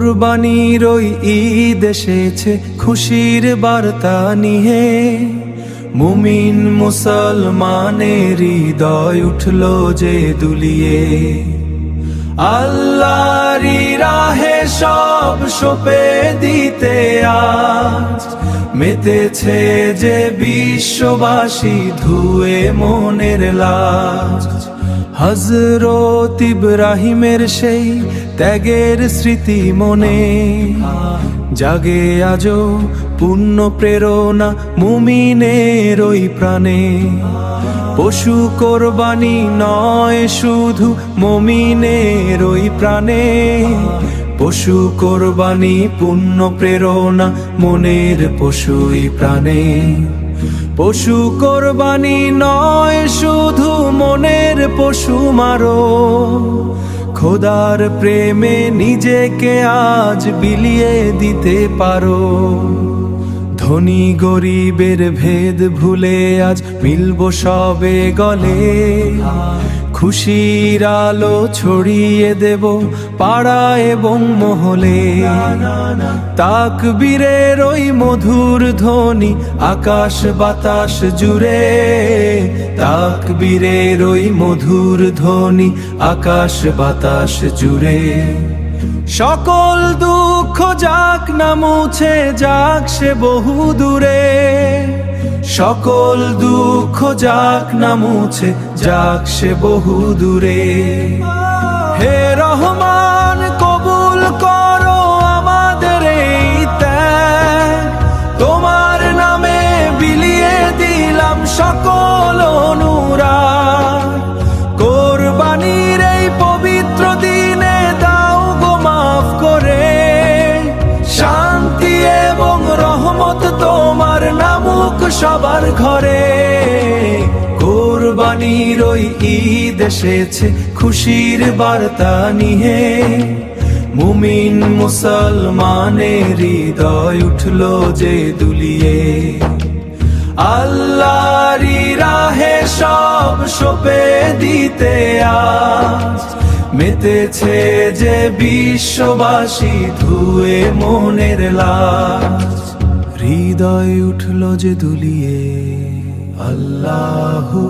কুরবানির ওই ঈদ এসেছে খুশির বার্তা নিয়ে, মুমিন মুসলমানের হৃদয় উঠল যে দুলিয়ে। আল্লাহর রাহে সব সঁপে দিতে আজ মেতেছে যে বিশ্ববাসী ধুয়ে মনের লাজ। হযরত ইব্রাহিমের সেই ত্যাগের স্মৃতি মনে জাগে আজো পূর্ণ প্রেরণা মুমিনের ওই প্রাণে। পশু কোরবানি নয় শুধু মুমিনের ওই প্রাণে, পশু কোরবানি পূর্ণ প্রেরণা মনের পশুই প্রাণে। পশু কোরবানি নয় শুধু মনের পশু মারো, খোদার প্রেমে নিজেকে আজ বিলিয়ে দিতে পারো। ধনী গরিবের ভেদ ভুলে আজ মিলব সবে গলে, খুশির আলো ছড়িয়ে দেব পাড়া এবং মহলে। তাকবীরের ওই মধুর ধ্বনি আকাশ বাতাস জুড়ে, তাকবীরের ওই মধুর ধ্বনি আকাশ বাতাস জুড়ে। সকল দুঃখ যাক না মুছে যাক সে বহু দূরে, সকল দুঃখ যাক না মুছে যাক সে বহু দূরে। হে রহমান কবুল করো আমাদের এই ত্যাগ, তোমার নামে বিলিয়ে দিলাম সকল অনুরাগ। কোরবানির এই পবিত্র দিনে দাও গো মাফ করে, শান্তি এবং রহমত তোমার নামুক সবার ঘরে। কোরবানির ওই ঈদ এসেছে খুশির বার্তা নিয়ে, মুমিন মুসলমানের হৃদয় উঠল যে দুলিয়ে। আল্লাহর রাহে সব সঁপে দিতে আজ মেতেছে যে বিশ্ববাসী ধুয়ে মনের লাজ। হৃদয় উঠল যে দুলিয়ে। আল্লাহু